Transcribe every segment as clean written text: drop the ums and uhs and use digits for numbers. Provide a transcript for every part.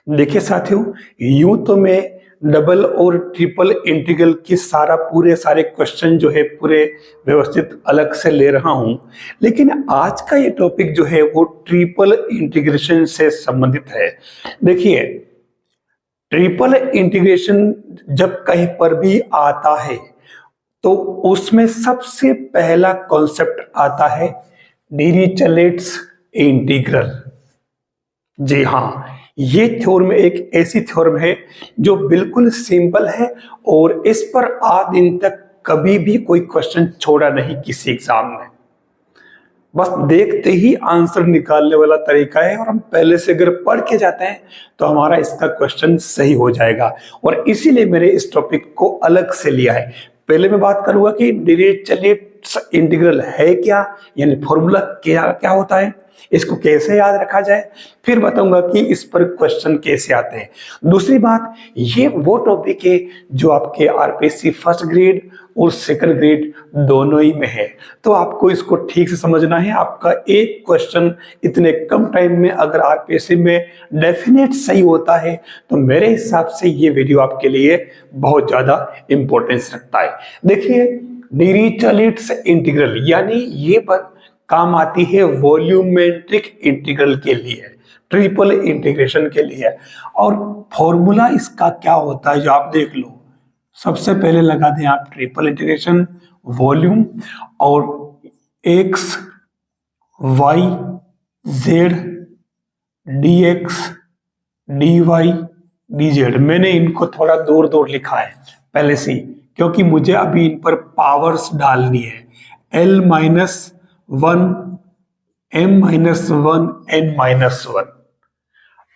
देखिए साथियों, यूं तो मैं डबल और ट्रिपल इंटीग्रल की पूरे सारे क्वेश्चन जो है पूरे व्यवस्थित अलग से ले रहा हूं, लेकिन आज का ये टॉपिक जो है वो ट्रिपल इंटीग्रेशन से संबंधित है। देखिए, ट्रिपल इंटीग्रेशन जब कहीं पर भी आता है तो उसमें सबसे पहला कॉन्सेप्ट आता है डिरिचलेट्स इंटीग्रल। जी हाँ, ये थ्योरम एक ऐसी थ्योरम है जो बिल्कुल सिंपल है और इस पर आज दिन तक कभी भी कोई क्वेश्चन छोड़ा नहीं किसी एग्जाम में। बस देखते ही आंसर निकालने वाला तरीका है और हम पहले से अगर पढ़ के जाते हैं तो हमारा इसका क्वेश्चन सही हो जाएगा। और इसीलिए मैंने इस टॉपिक को अलग से लिया है। पहले मैं बात करूंगा कि डिरिचलेट्स इंटीग्रल है क्या, यानी फॉर्मूला क्या क्या होता है, इसको कैसे याद रखा जाए, फिर बताऊंगा कि इस पर क्वेश्चन कैसे आते हैं। दूसरी बात, ये वो टॉपिक है जो आपके आरपीएससी फर्स्ट ग्रेड और सेकंड ग्रेड दोनों ही में है, तो आपको इसको ठीक से समझना है। आपका एक क्वेश्चन इतने कम टाइम में अगर आरपीएससी में डेफिनेट सही होता है तो मेरे हिसाब से ये वीडियो आपके लिए बहुत ज्यादा इंपॉर्टेंस रखता है। देखिए, डिरिचलेट्स इंटीग्रल यानी ये काम आती है वॉल्यूमेट्रिक इंटीग्रल के लिए, ट्रिपल इंटीग्रेशन के लिए। और फॉर्मूला इसका क्या होता है जो आप देख लो। सबसे पहले लगा दें आप ट्रिपल इंटीग्रेशन वॉल्यूम और x y z d x d y d z. मैंने इनको थोड़ा दूर दूर लिखा है पहले से ही, क्योंकि मुझे अभी इन पर पावर्स डालनी है। L - 1 M - 1 N - 1।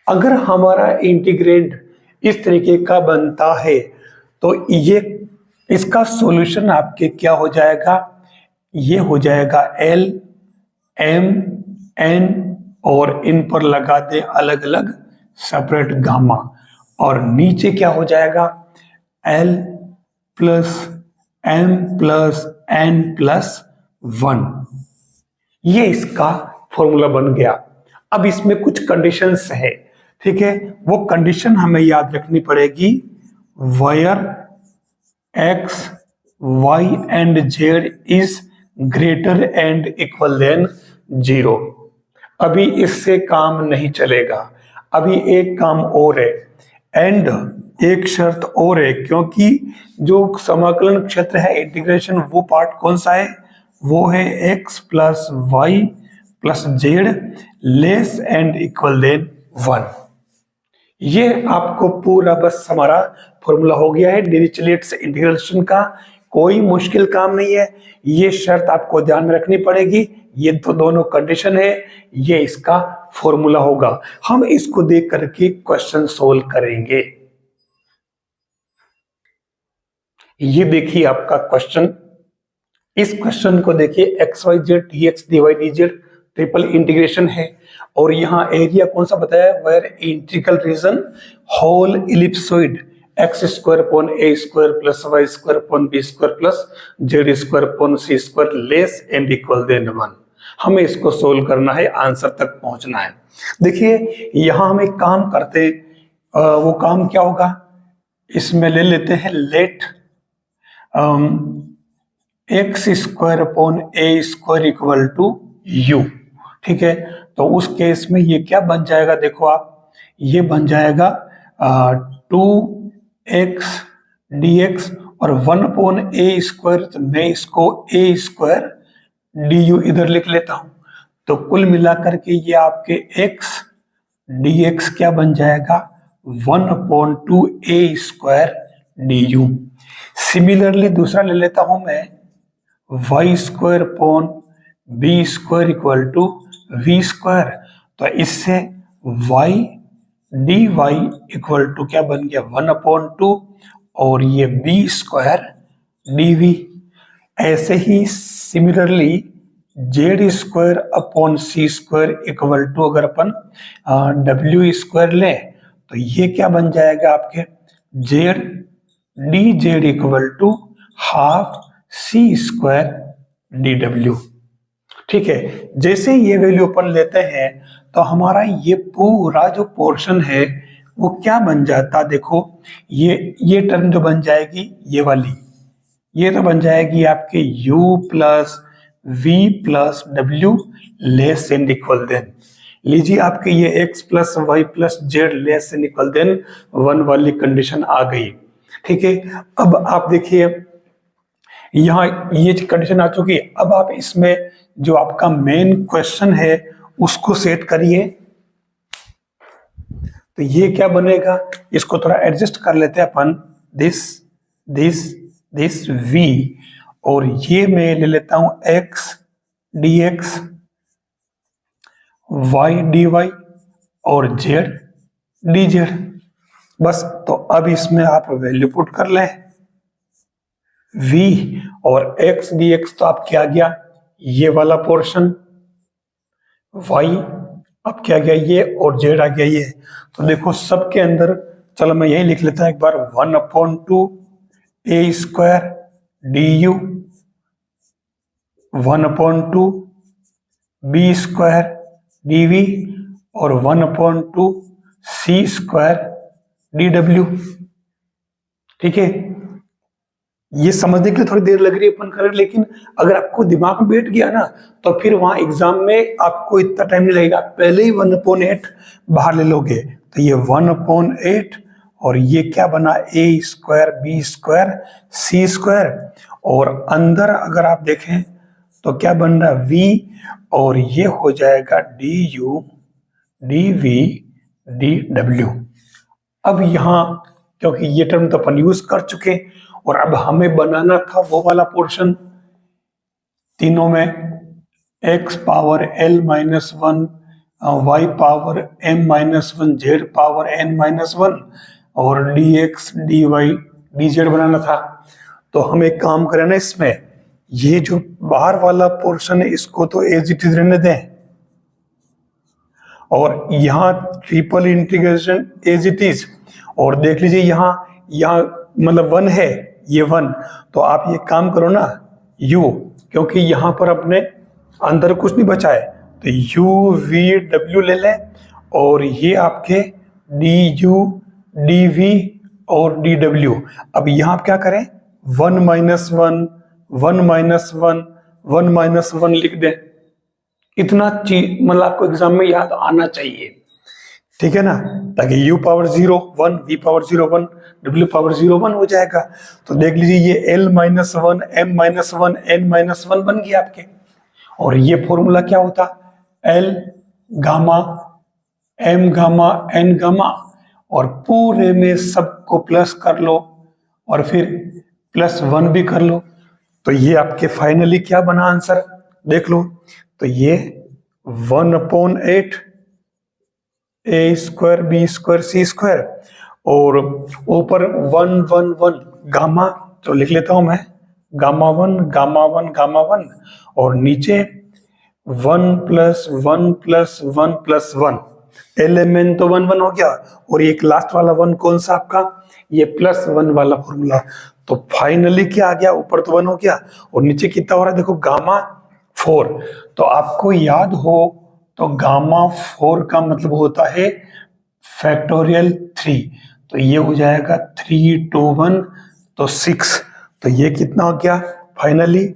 अगर हमारा इंटीग्रेंड इस तरीके का बनता है तो ये इसका सॉल्यूशन आपके क्या हो जाएगा, ये हो जाएगा L M N और इन पर लगा दे अलग अलग सेपरेट गामा, और नीचे क्या हो जाएगा L + M + N + 1। ये इसका फॉर्मूला बन गया। अब इसमें कुछ कंडीशंस है, ठीक है, वो कंडीशन हमें याद रखनी पड़ेगी। Where x y and z is greater and equal than 0। अभी इससे काम नहीं चलेगा, अभी एक काम और है, एंड एक शर्त और है, क्योंकि जो समाकलन क्षेत्र है इंटीग्रेशन वो पार्ट कौन सा है, वो है x + y + z less and equal than 1। ये आपको पूरा बस हमारा फॉर्मूला हो गया है डिरिचलेट्स इंटीग्रेशन का। कोई मुश्किल काम नहीं है, ये शर्त आपको ध्यान में रखनी पड़ेगी। ये तो दोनों कंडीशन है, ये इसका फॉर्मूला होगा। हम इसको देख करके क्वेश्चन सोल्व करेंगे। ये देखिए आपका क्वेश्चन, इस क्वेश्चन को देखिए x y z dx dy dz triple integration है और यहाँ एरिया कौन सा बताया, where integral region whole ellipsoid x² a² + y² b² + z² c² less and equal than 1। हमें इसको सोल्व करना है, आंसर तक पहुंचना है। देखिए यहाँ हम एक काम करते हैं, वो काम क्या होगा, इसमें ले लेते हैं लेट x² a² = u। ठीक है, तो उस केस में ये क्या बन जाएगा, देखो आप, ये बन जाएगा 2x dx और 1/a², तो मैं इसको a² du इधर लिख लेता हूं। तो कुल मिलाकर के ये आपके x dx क्या बन जाएगा, 1/2a² du। सिमिलरली दूसरा ले लेता हूं मैं, y² b² = v²। तो इससे y dy = क्या बन गया, 1/2 और ये b² dv। ऐसे ही सिमिलरली z² / c² = अगर अपन w² लें तो ये क्या बन जाएगा आपके, z dz = ½ c² dw। ठीक है, जैसे ये वैल्यू अपन लेते हैं तो हमारा ये पूरा जो पोर्शन है वो क्या बन जाता, देखो ये टर्म जो बन जाएगी ये वाली, ये तो बन जाएगी आपके u प्लस वी प्लस डब्ल्यू लेस एंड इक्वल देन, लीजिए आपके ये x plus y plus z less and equal than 1 वाली कंडीशन आ गई। ठीक है, अब आप देखिए यहाँ ये कंडीशन आ चुकी है। अब आप इसमें जो आपका मेन क्वेश्चन है उसको सेट करिए। तो ये क्या बनेगा, इसको थोड़ा एडजस्ट कर लेते हैं अपन, दिस दिस दिस v, और ये मैं ले लेता हूं x dx, y dy और z dz। बस, तो अब इसमें आप वैल्यू पुट कर लें, v और x dx तो आप क्या गया ये वाला पोर्शन, y अब क्या गया ये, और z आ गया ये। तो देखो सबके अंदर, चलो मैं यही लिख लेता हूं एक बार, 1/2 a square du, 1/2 b square dv और 1/2 c स्क्वायर dw। ठीक है, ये समझने के लिए थोड़ी देर लग रही है अपन कर, लेकिन अगर आपको दिमाग में बैठ गया ना तो फिर वहां एग्जाम में आपको इतना टाइम नहीं लगेगा, पहले ही 1/8 बाहर ले लोगे। तो ये 1/8 और ये क्या बना, a square b square c square, और अंदर अगर आप देखें तो क्या बन रहा है v, और ये हो जाएगा du dv dw। अब यहां क्योंकि ये टर्म तो अपन यूज कर चुके और अब हमें बनाना था वो वाला पोर्शन, तीनों में x power l-1, y power m-1, z power n-1 और dx dy dz बनाना था। तो हम एक काम करें ना, इसमें ये जो बाहर वाला पोर्शन है इसको तो एज इट इज रहने दें, और यहाँ triple integration as it is, और देख लीजिए यहाँ मतलब 1 है, ये 1, तो आप ये काम करो ना u, क्योंकि यहाँ पर अपने अंदर कुछ नहीं बचा है, तो u v w ले लें, और ये आपके du dv और dw। अब यहाँ आप क्या करें, 1 - 1 1 - 1 1 - 1 लिख दें। इतना चीज मतलब आपको एग्जाम में याद आना चाहिए, ठीक है ना, ताकि u power 0 1, v power 0 1, w power 0 1 हो जाएगा। तो देख लीजिए ये l - 1 m - 1 n - 1 बन गया आपके, और ये फॉर्मूला क्या होता, l gamma m gamma n gamma, और पूरे में सबको प्लस कर लो और फिर +1 भी कर लो। तो ये आपके फाइनली क्या बना आंसर देख लो, तो ये 1/8 a square b square c square, और ऊपर 1 1 1 गामा, तो लिख लेता हूं मैं गामा 1 गामा 1 गामा 1, और नीचे 1 + 1 + 1 + 1, एलिमेंट तो 1 1 हो गया, और एक लास्ट वाला 1 कौन सा आपका, ये +1 वाला फॉर्मूला। तो फाइनली क्या आ गया, ऊपर तो 1 हो गया और नीचे कितना हो रहा है, देखो गामा 4। तो आपको याद हो तो गामा 4 का मतलब होता है फैक्टोरियल 3, तो ये हो जाएगा 3 2 1 तो 6। तो ये कितना हो गया finally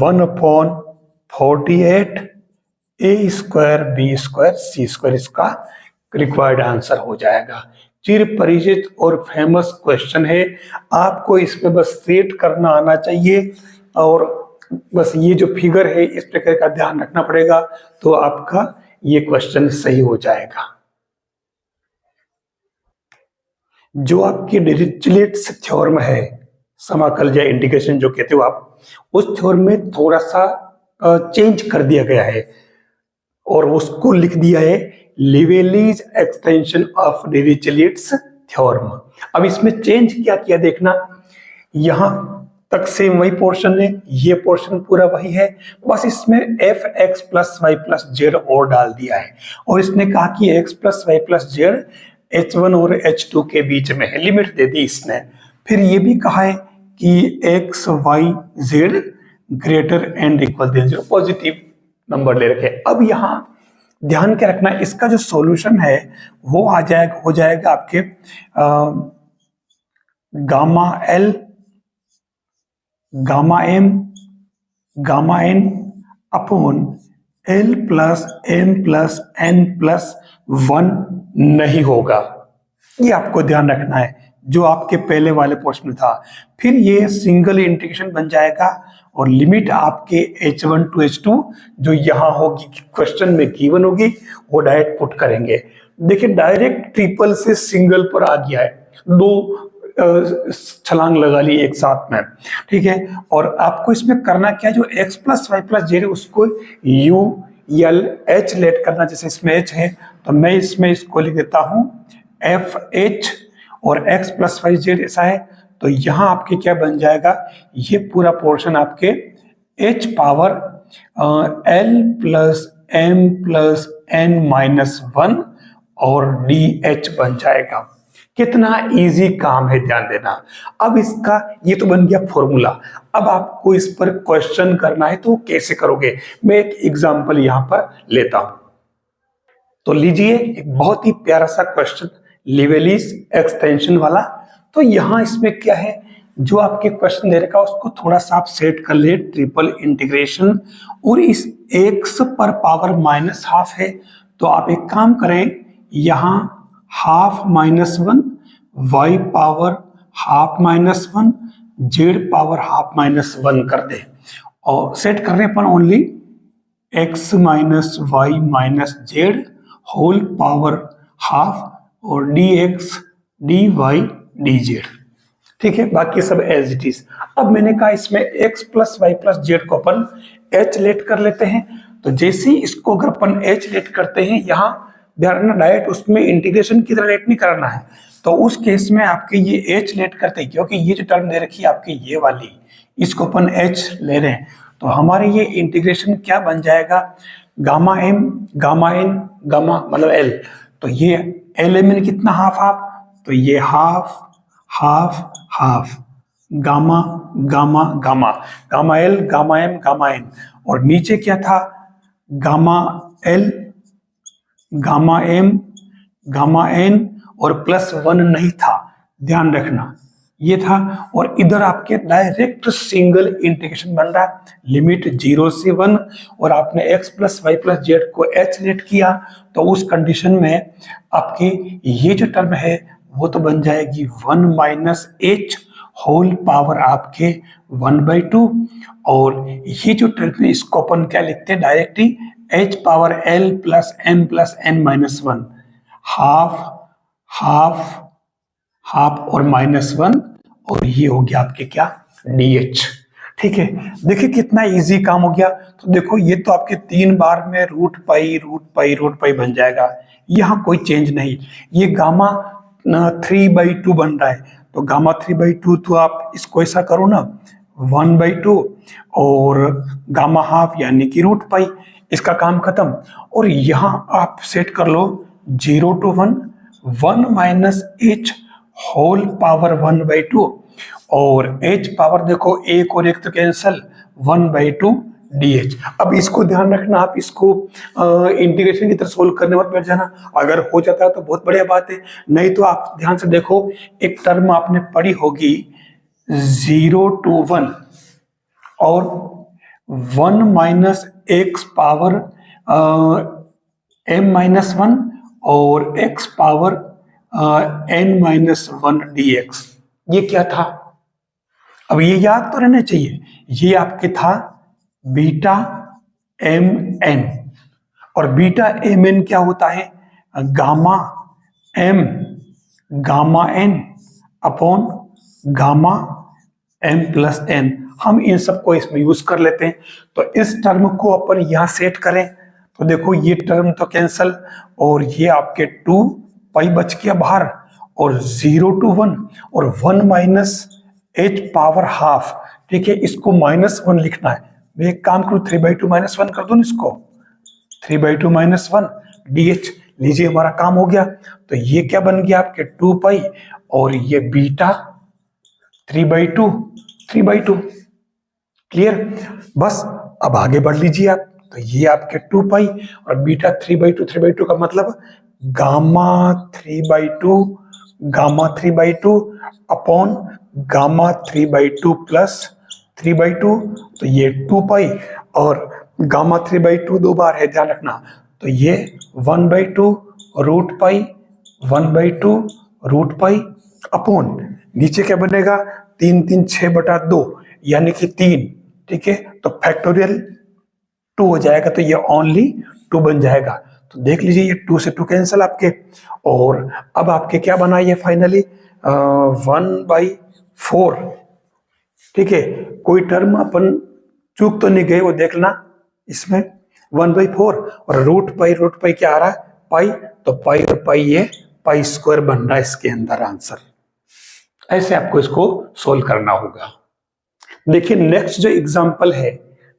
1/48 a square b square c square, इसका रिक्वायर्ड आंसर हो जाएगा। चिर परिचित और फेमस क्वेश्चन है, आपको इसमें बस सेट करना आना चाहिए, और बस ये जो फिगर है इस प्रकार का ध्यान रखना पड़ेगा, तो आपका ये क्वेश्चन सही हो जाएगा। जो आपकी डिरिचलेट्स थ्योरम है, समाकल या इंटीग्रेशन जो कहते हो आप, उस थ्योरम में थोड़ा सा चेंज कर दिया गया है और उसको लिख दिया है लिवेलीज एक्सटेंशन ऑफ डिरिचलेट्स थ्योरम। अब इसमें चेंज क्या किया देखना, यहां तक सेम वही पोर्शन है, ये पोर्शन पूरा वही है, बस इसमें fx + y + z और डाल दिया है, और इसने कहा कि x + y + z h1 और h2 के बीच में है, लिमिट दे दी इसने। फिर ये भी कहा है कि x y z greater and equal than 0, positive number ले रखे। अब यहाँ ध्यान के रखना इसका जो सॉल्यूशन है वो हो जाएगा आपके gamma l, gamma m, gamma n upon l plus m plus n plus 1 नहीं होगा। ये आपको ध्यान रखना है, जो आपके पहले वाले पोर्शन में था। फिर ये सिंगल इंटीग्रेशन बन जाएगा और लिमिट आपके h1 टू h2 जो यहां होगी क्वेश्चन में गिवन होगी वो डायरेक्ट पुट करेंगे। देखिए डायरेक्ट ट्रिपल से सिंगल पर आ गया है, दो छलांग लगा ली एक साथ में, ठीक है। और आपको इसमें करना क्या है, जो x plus y plus z उसको u एल h लेट करना। जैसे इसमें h है तो मैं इसमें इसको लिख देता हूं एफ एच, और x प्लस वाई जेड ऐसा है तो यहां आपके क्या बन जाएगा, ये पूरा पोर्शन आपके h power l plus m plus n minus 1 और dh बन जाएगा। कितना इजी काम है, ध्यान देना। अब इसका ये तो बन गया फॉर्मूला। अब आपको इस पर क्वेश्चन करना है तो कैसे करोगे, मैं एक एग्जांपल यहां पर लेता हूं। तो लीजिए एक बहुत ही प्यारा सा क्वेश्चन लिवेलिस एक्सटेंशन वाला। तो यहां इसमें क्या है, जो आपके क्वेश्चन दे रखा है उसको थोड़ा सा आप सेट कर ले, ट्रिपल इंटीग्रेशन, और इस x पर पावर माइनस हाफ है तो आप एक काम करें, यहां half minus 1, y power half minus 1, z power half minus 1 कर दे, और सेट करने पर only x minus y minus z whole power half और dx dy dz, ठीक है। बाकी सब एज इट इज। अब मैंने कहा इसमें x plus y plus z को अपन h लेट कर लेते हैं। तो जैसे ही इसको अगर अपन h लेट करते हैं, यहाँ ध्यान रखना डायरेक्ट उसमें इंटीग्रेशन की तरह लेट नहीं करना है। तो उस केस में आपके ये h लेट करते हैं, क्योंकि ये जो टर्म दे रखी है आपके ये वाली, इसको अपन h ले रहे हैं, तो हमारे ये इंटीग्रेशन क्या बन जाएगा, gamma m gamma n gamma मतलब l, तो ये एल एम एन कितना हाफ हाफ, तो ये half half half, gamma gamma gamma, gamma l gamma m gamma n, और नीचे क्या था, gamma l gamma m gamma n और प्लस 1 नहीं था, ध्यान रखना ये था। और इधर आपके डायरेक्ट सिंगल इंटीग्रेशन बन रहा है, लिमिट 0 से 1, और आपने x plus y plus z को h लेट किया, तो उस कंडीशन में आपकी ये जो टर्म है वो तो बन जाएगी 1 माइनस h होल पावर आपके 1/2, और ये जो टर्म है इसको अपन क्या लिखते हैं directly, h power l plus m plus n minus 1, half half half और माइनस 1, और ये हो गया आपके क्या dh, ठीक है। देखिए कितना इजी काम हो गया। तो देखो ये तो आपके 3 बार में root pi root pi root pi बन जाएगा, यहाँ कोई चेंज नहीं। ये गामा 3/2 बन रहा है, तो गामा 3/2, तो आप इसको ऐसा करो ना 1/2 और गामा हाफ यानी कि रूट पाई, इसका काम खत्म। और यहाँ आप सेट कर लो 0 to 1, 1 minus h whole power 1/2, और h पावर देखो एक और एक तो कैंसल, 1/2 dh। अब इसको ध्यान रखना, आप इसको इंटीग्रेशन की तरह सोल्व करने मत बैठ जाना, अगर हो जाता है तो बहुत बढ़िया बात है, नहीं तो आप ध्यान से देखो, एक टर्म आपने पढ़ी होगी 0 to 1 और 1 minus x power m minus 1 और x power n minus 1 dx, ये क्या था, अब ये याद तो रहना चाहिए, ये आपके था बीटा एम एन, और बीटा एम एन क्या होता है, gamma m gamma n upon gamma m plus n. हम इन सबको इसमें यूज कर लेते हैं। तो इस टर्म को अपन यहां सेट करें तो देखो ये टर्म तो कैंसल, और ये आपके 2 पाई बच गया बाहर, और 0 to 1 और 1 माइनस h पावर हाफ, ठीक है, इसको -1 लिखना है। मैं एक काम करूं 3/2 -1 कर दूं इसको, 3/2 -1 dh, लीजिए हमारा काम हो गया। तो ये क्या बन गया आपके 2 पाई, और ये बीटा 3/2 3/2, क्लियर। बस अब आगे बढ़ लीजिए आप। तो ये आपके 2 पाई, और बीटा 3/2 का मतलब गामा 3/2 अपॉन गामा 3/2 प्लस 3/2, तो ये 2 पाई, और गामा 3/2 दो बार है ध्यान रखना, तो ये 1/2 root pi, 1/2 root pi upon नीचे क्या बनेगा 3/6/2 यानी कि 3, ठीक है, तो फैक्टोरियल 2 हो जाएगा, तो ये ओनली 2 बन जाएगा। तो देख लीजिए ये 2 से 2 कैंसिल आपके, और अब आपके क्या बना ये फाइनली 1/4, ठीक है, कोई टर्म अपन चूक तो नहीं गए वो देखना, इसमें 1/4 और रूट पाई क्या आ रहा है पाई, तो पाई और पाई ये पाई स्क्वायर बन रहा है इसके अंदर आंसर। ऐसे आपको इसको सोल्व करना होगा। देखिए नेक्स्ट जो एग्जांपल है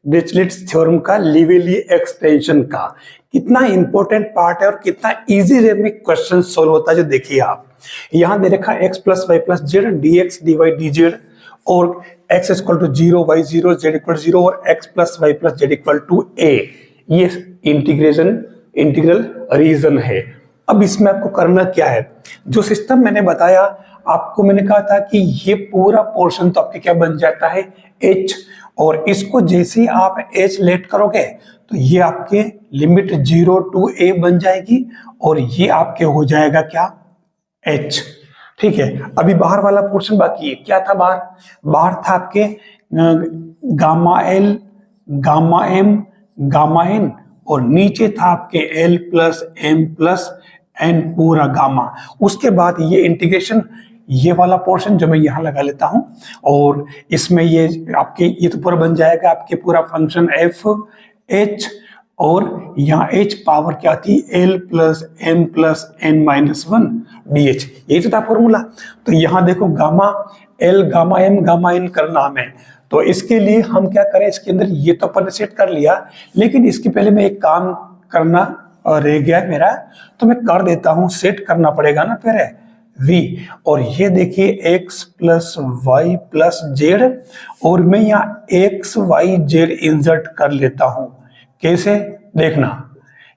डिरिचलेट्स थ्योरम का लिविली एक्सटेंशन का, कितना इंपॉर्टेंट पार्ट है और कितना इजी वे में क्वेश्चन सोल्व होता है जो देखिए आप यहां दे रखा x plus y plus z dx dy dz और x equal to 0 y 0 z equal 0 और x plus y plus z equal to a, ये इंटीग्रल रीजन है। अब इसमें आपको करना क्या है, जो सिस्टम मैंने बताया आपको, मैंने कहा था कि ये पूरा पोर्शन तो आपके क्या बन जाता है h, और इसको जैसे ही आप h लेट करोगे तो ये आपके लिमिट 0 to a बन जाएगी, और ये आपके हो जाएगा क्या h, ठीक है। अभी बाहर वाला पोर्शन बाकी है, क्या था बाहर था आपके gamma l, gamma m, gamma n, और नीचे था आपके l plus m plus n पूरा गामा। उसके बाद ये इंटीग्रेशन, ये वाला पोर्शन जो मैं यहां लगा लेता हूं, और इसमें ये आपके ये तो पूरा बन जाएगा आपके पूरा फंक्शन एफ एच, और यहाँ h पावर क्या थी l plus m plus n minus 1 d h, यही तो था फॉर्मूला। तो यहाँ देखो gamma l gamma m gamma n करना हमें, तो इसके लिए हम क्या करें, इसके अंदर ये तो अपन ने सेट कर लिया, लेकिन इसके पहले मैं एक काम करना रह गया मेरा, तो मैं कर देता हूं, सेट करना पड़ेगा ना फिर v, और ये देखिए x plus y plus z, और मैं यहाँ x y z इंसर्ट कर लेता हूं। कैसे देखना,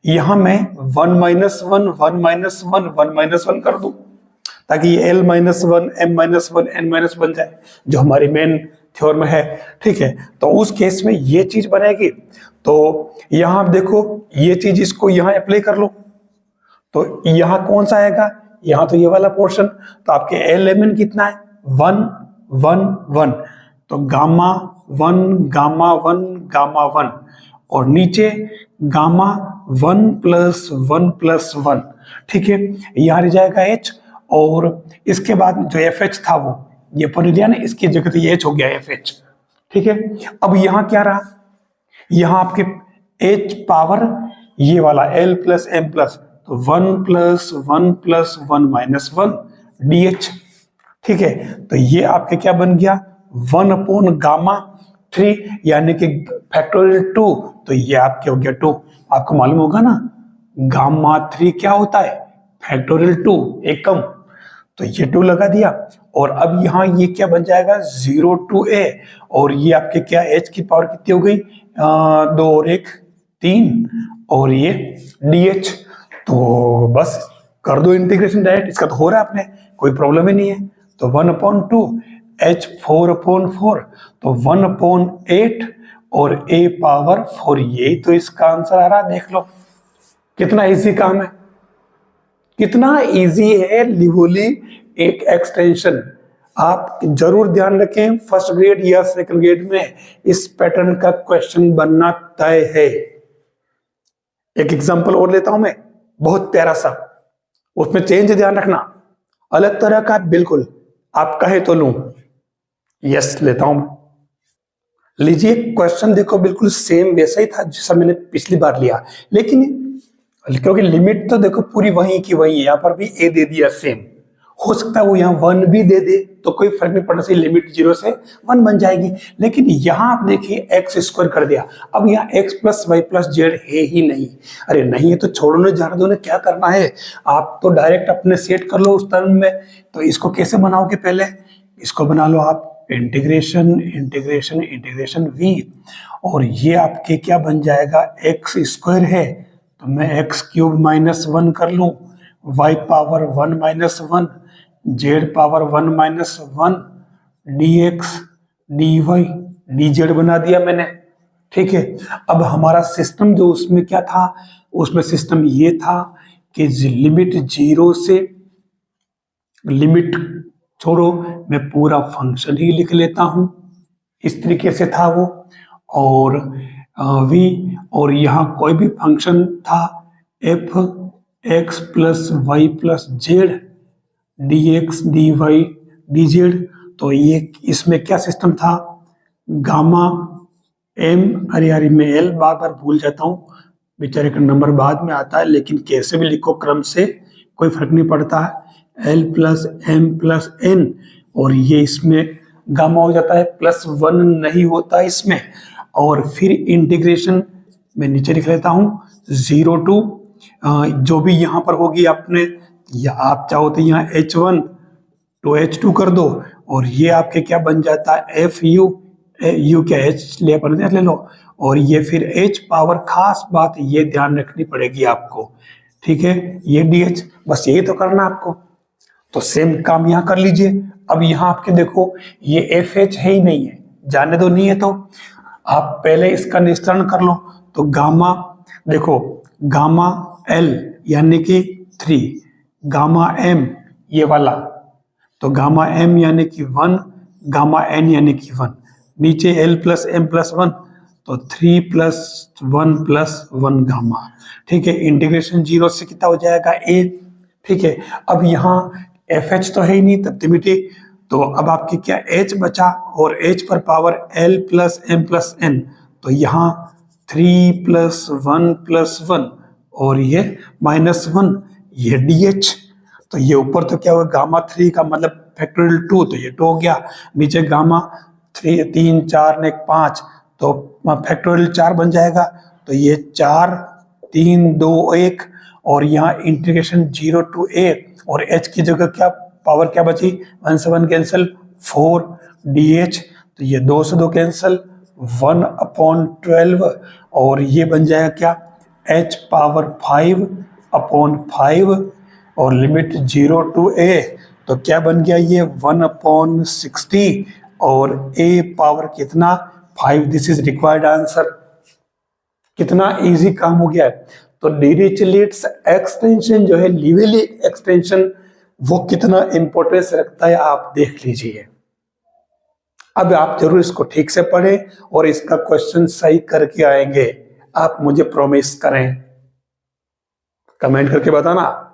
यहां मैं 1 माइनस 1 1 माइनस 1 1 माइनस 1 कर दूं, ताकि ये l minus 1 m minus 1 n minus बन जाए जो हमारी मेन थ्योरम है, ठीक है। तो उस केस में ये चीज बनेगी, तो यहां आप देखो ये चीज इसको यहां अप्लाई कर लो, तो यहां कौन सा आएगा, यहां तो ये वाला पोर्शन, तो आपके l m n कितना है 1 1 1, तो गामा 1 गामा 1 गामा 1, और नीचे गामा 1 प्लस 1 प्लस 1, ठीक है, यहां रह जाएगा h, और इसके बाद जो एफ एच था वो ये अपन लिया ना, इसकी जगह तो ये h हो गया एफ एच, ठीक है। अब यहां क्या रहा, यहां आपके h पावर ये वाला l प्लस m प्लस, तो 1 plus 1 plus 1 minus 1 d H, ठीक है। तो ये आपके क्या बन गया 1 अपॉन गामा 3 यानी कि फैक्टोरियल 2, तो ये आपके हो गया 2। आपको मालूम होगा ना गामा 3 क्या होता है फैक्टोरियल 2 एक कम, तो ये 2 लगा दिया, और अब यहाँ ये क्या बन जाएगा 0 to a, और ये आपके क्या h की पावर कितनी हो गई 2 और 1 3, और ये dh, तो बस कर दो इंटीग्रेशन डायरेक्ट, इसका तो हो रहा है अपने, कोई प्रॉब्लम ही नहीं है। तो 1/2 h 4/4, तो 1/8 और a पावर 4, यही तो इसका आंसर आ रहा है। देख लो कितना इजी काम है, कितना इजी है लिवोली एक एक्सटेंशन। आप जरूर ध्यान रखें फर्स्ट ग्रेड या सेकंड ग्रेड में इस पैटर्न का क्वेश्चन बनना तय है। एक एग्जांपल और लेता हूं मैं, बहुत प्यारा सा, उसमें चेंज ध्यान रखना, अलग तरह का बिल्कुल, आप कहे तो लूं, यस लेता हूं मैं। लीजिए क्वेश्चन देखो बिल्कुल सेम वैसा ही था जैसा मैंने पिछली बार लिया, लेकिन क्योंकि लिमिट तो देखो पूरी वही की वही है, यहां पर भी a दे दिया सेम, हो सकता है वो यहाँ 1 भी दे दे तो कोई फर्क नहीं पड़ना, चाहिए लिमिट 0 से 1 बन जाएगी, लेकिन यहां आप देखिए x स्क्वायर कर दिया, अब यहाँ x plus y plus z है ही नहीं। अरे नहीं है तो छोड़ो ना, जाने दो ना, क्या करना है, आप तो डायरेक्ट अपने सेट कर लो उस टर्म में। तो इसको कैसे बनाओगे, पहले इसको बना लो आप इंटीग्रेशन इंटीग्रेशन इंटीग्रेशन v, और ये आपके क्या बन जाएगा, एक्स स्क्वायर है तो मैं एक्स क्यूब माइनस 1 कर लूँ, y power 1 minus 1, z power 1 minus 1, d x d y d z बना दिया मैंने। ठीक है, अब हमारा सिस्टम जो उसमें क्या था, उसमें सिस्टम ये था कि लिमिट 0 से, लिमिट छोड़ो, मैं पूरा फंक्शन ही लिख लेता हूं, इस तरीके से था वो। और v, और यहाँ कोई भी फंक्शन था f x plus y plus z d x d y d z, तो ये इसमें क्या सिस्टम था, गामा m, अरे यार मैं l बार बार भूल जाता हूँ, बेचारे का नंबर बाद में आता है, लेकिन कैसे भी लिखो क्रम से कोई फर्क नहीं पड़ता है, l plus m plus n, और ये इसमें गामा हो जाता है, प्लस 1 नहीं होता इसमें। और फिर इंटीग्रेशन मैं नीचे लिख लेता हूँ 0 टू जो भी यहाँ पर होगी आपने, या आप चाहो तो यहाँ h1 तो h2 कर दो, और ये आपके क्या बन जाता है एफ यू क्या h ले लो, और ये फिर h पावर, खास बात ये ध्यान रखनी पड़ेगी आपको, ठीक है, ये dh, बस यही तो करना आपको। तो सेम काम यहाँ कर लीजिए। अब यहाँ आपके देखो ये एफ एच है ही नहीं है, जाने दो, नहीं है तो आप पहले इसका निस्तारण कर लो। तो गामा देखो, गामा एल यानी कि 3, गामा एम ये वाला, तो गामा एम यानी कि 1, गामा एन यानी कि 1, नीचे एल प्लस एम प्लस 1, तो 3 प्लस 1 प्लस 1 गामा। ठीक है, इंटीग्रेशन 0 से कितना हो जाएगा a। ठीक है, अब यहाँ एफ एच तो है ही नहीं, तब लिमिट, तो अब आपके क्या h बचा, और h पर power l plus m plus n, तो यहाँ 3 प्लस 1 प्लस 1, और ये माइनस 1, ये dh, तो ये ऊपर तो क्या हुआ, गामा 3 का मतलब फैक्टोरियल 2, तो ये 2 हो गया, नीचे गामा 3 3 4 ने 5, तो फैक्टोरियल 4 बन जाएगा, तो ये 4 3 2 1, और यहाँ इंटीग्रेशन 0 टू a, और h की जगह क्या पावर क्या बची, 1 से 1 कैंसिल, 4 dh, तो ये 2 से 2 कैंसिल, 1/12, और ये बन जाएगा क्या, h पावर 5/5, और लिमिट 0 टू a, तो क्या बन गया ये 1/60, और a पावर कितना 5, दिस इज रिक्वायर्ड आंसर। कितना इजी काम हो गया है। तो डिरिचलेट्स एक्सटेंशन जो है, लिवेली एक्सटेंशन, वो कितना इंपॉर्टेंस रखता है आप देख लीजिए। अब आप जरूर इसको ठीक से पढ़ें और इसका क्वेश्चन सही करके आएंगे, आप मुझे प्रॉमिस करें, कमेंट करके बताना।